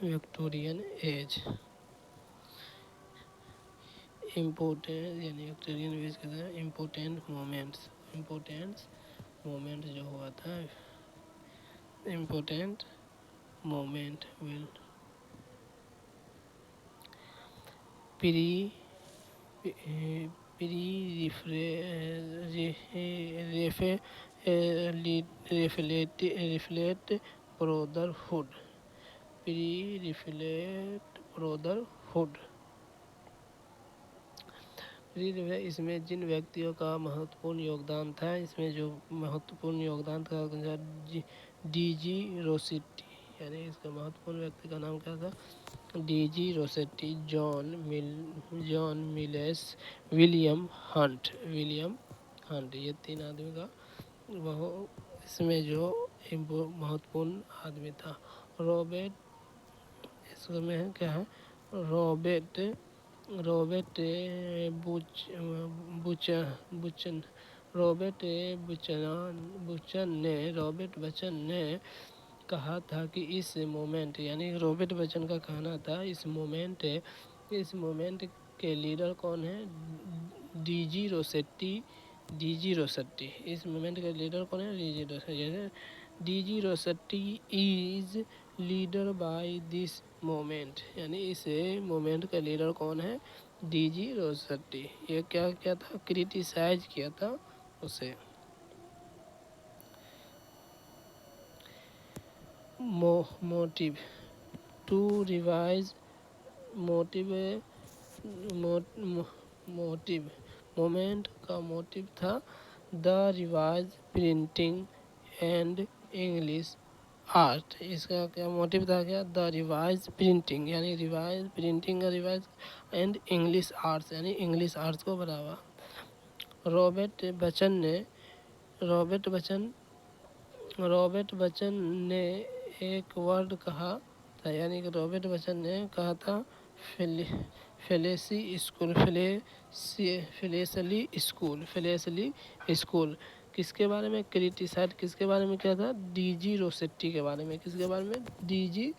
Victorian age. Important यानी Victorian age के अंदर इम्पोर्टेंट मोमेंट्स जो हुआ था, important moment will pre reflect brotherhood, reflect brotherhood. इसमें जिन व्यक्तियों का महत्वपूर्ण योगदान था, इसमें जो महत्वपूर्ण योगदान था डीजी रोसेटी, यानी इसका महत्वपूर्ण व्यक्ति का नाम क्या था, D G Rossetti, John malaise, William Hunt, ये 3 आदमी का वह इसमें जो महत्वपूर्ण आदमी था। रॉबर्ट, इसमें क्या है, रॉबर्ट बच्चन ने कहा था कि इस मोमेंट, यानी रॉबर्ट बच्चन का कहना था इस मोमेंट के लीडर कौन है, डीजी रोसेटी। इस मोमेंट के लीडर कौन है, DG Rossetti is leader by this moment, यानी इस मोमेंट का लीडर कौन है, डीजी रोसेटी। ये क्या क्या था, क्रिटिसाइज किया था उसे। मोटिव टू रिवाइज, मोमेंट का मोटिव था the revise printing and English art. इसका क्या मोटिव था, क्या, द रिवाइज प्रिंटिंग, यानी रिवाइज प्रिंटिंग का रिवाइज, एंड इंग्लिश आर्ट्स, यानी इंग्लिश आर्ट्स को बढ़ावा। रॉबर्ट बच्चन ने एक वर्ड कहा था, यानी कि रॉबर्ट बच्चन ने कहा था फ्लेसली स्कूल। किसके बारे में क्रिटिसाइड, किसके बारे में किया था, डीजी रोसेटी के बारे में। किसके बारे में, डीजी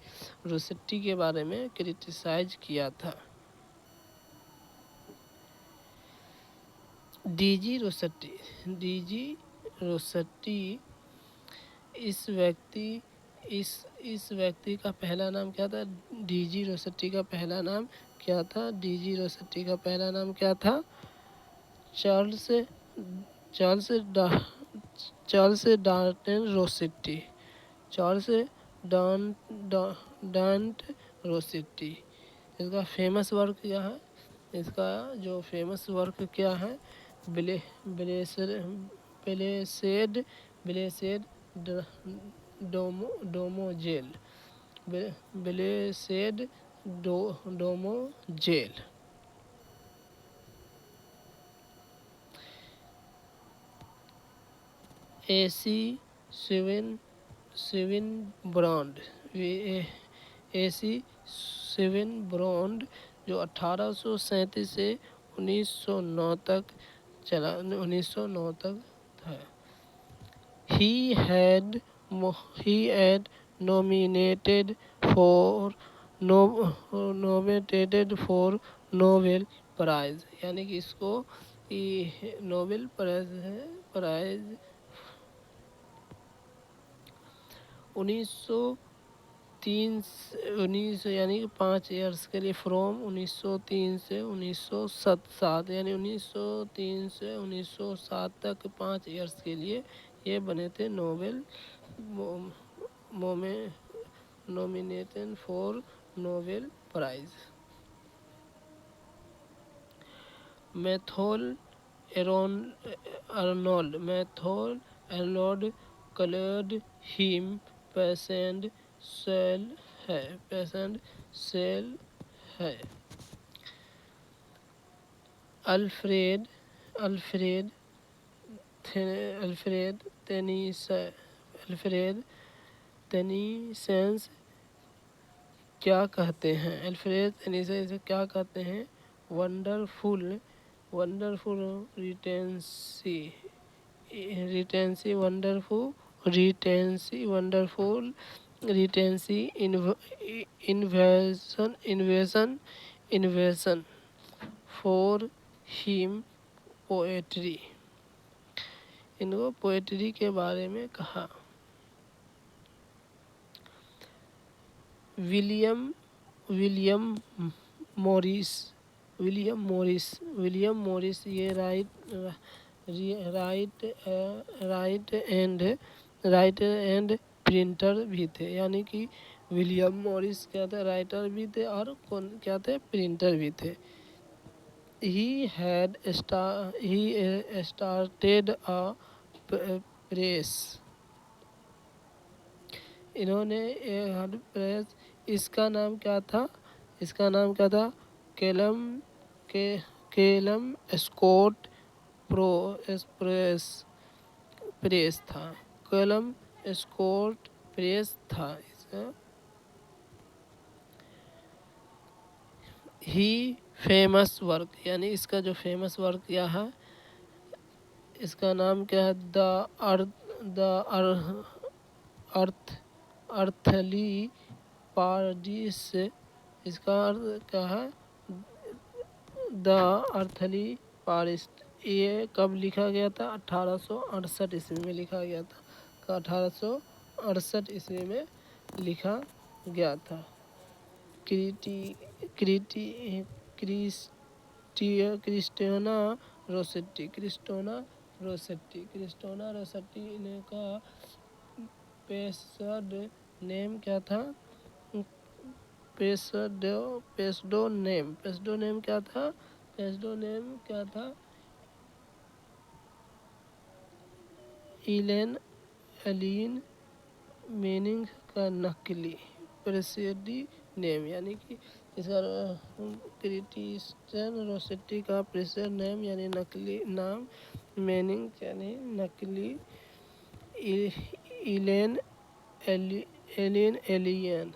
रोसेटी के बारे में क्रिटिसाइज किया था। डीजी रोसेटी इस व्यक्ति का पहला नाम क्या था, डीजी रोसेटी का पहला नाम क्या था, चार्ल्स डांट रोसेटी। इसका फेमस वर्क क्या है, इसका जो फेमस वर्क क्या है, ब्लेसेड डोमो जेल, ब्लेसेड डोमो जेल। एसी सेवन ब्रॉन्ड जो 1837 से 1909 तक चला, 1909 तक था। He had nominated for Nobel prize, यानी कि इसको नोबेल प्राइज 1903 यानी कि 5 ईयर्स के लिए, फ्रॉम 1903 से 1907, यानी 1903 से 1907 तक 5 ईयर्स के लिए ये बने थे Nobel nomination for Nobel prize. Matthew Arnold called him patient sell है। अल्फ्रेड टेनीसेंस क्या कहते हैं, अल्फ्रेड टेनीसेंस क्या कहते हैं, wonderful reticence, wonderful reticence, invention for him poetry. इनको पोएट्री के बारे में कहा। विलियम मॉरिस ये राइट एंड प्रिंटर भी थे। यानी कि विलियम मॉरिस क्या थे, राइटर भी थे और कौन क्या थे, प्रिंटर भी थे। He started a press। इन्होंने प्रेस, इसका नाम क्या था, केलम स्कॉट प्रेस था। केलम स्कॉट प्रेस था इसका। ही फेमस वर्क, यानी इसका जो फेमस वर्क क्या है, इसका नाम क्या है, अर्थली पारडिस। इसका अर्थ क्या है, द अर्थली पारिस। ये कब लिखा गया था, 1868 ईस्वी में लिखा गया था। 1868 ईस्वी में लिखा गया था। क्रिस्टियाना रोसेट्टी इनका पेसड नेम क्या था, पेस्डो नेम क्या था, एलिन मीनिंग का नकली, प्रेसिडी नेम। यानी कि इसका क्रिस्टियन रोसेट्टी का प्रेसिड नेम यानी नकली नाम, मीनिंग यानी नकली, alien.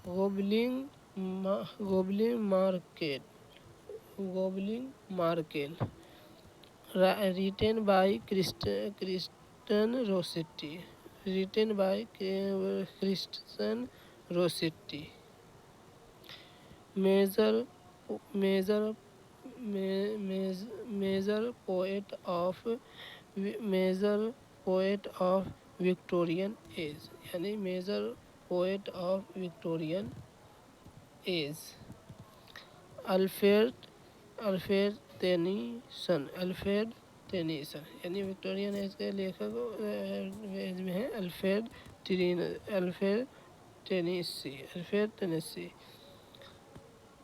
Goblin market written by Christian Rossetti। major poet of Victorian age, यानी major poet of Victorian age. Alfred Tennyson यानी विक्टोरियन एज के लेखक में है Alfred Tennyson.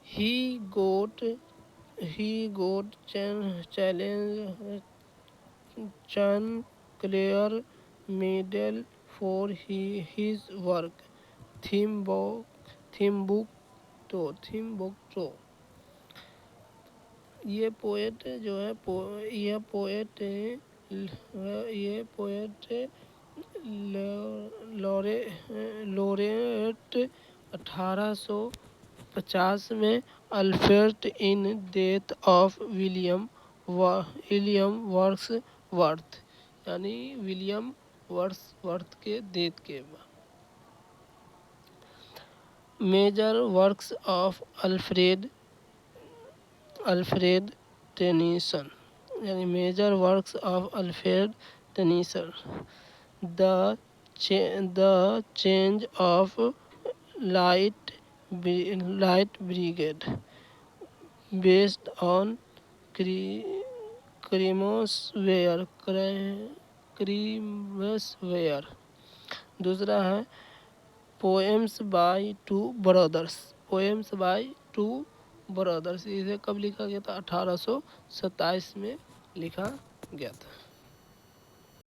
He got challenge Clare Medal for his work Timbuktu। ये poet जो है laureate 1850 में Alfred in death of William Wordsworth, यानी विलियम वर्ड्सवर्थ के डेथ के बाद। Major works of Alfred Tennyson, यानी major works of Alfred Tennyson. The change of light brigade based on Crimean war. दूसरा है पोएम्स बाय टू ब्रदर्स। इसे कब लिखा गया था, 1827 में लिखा गया था।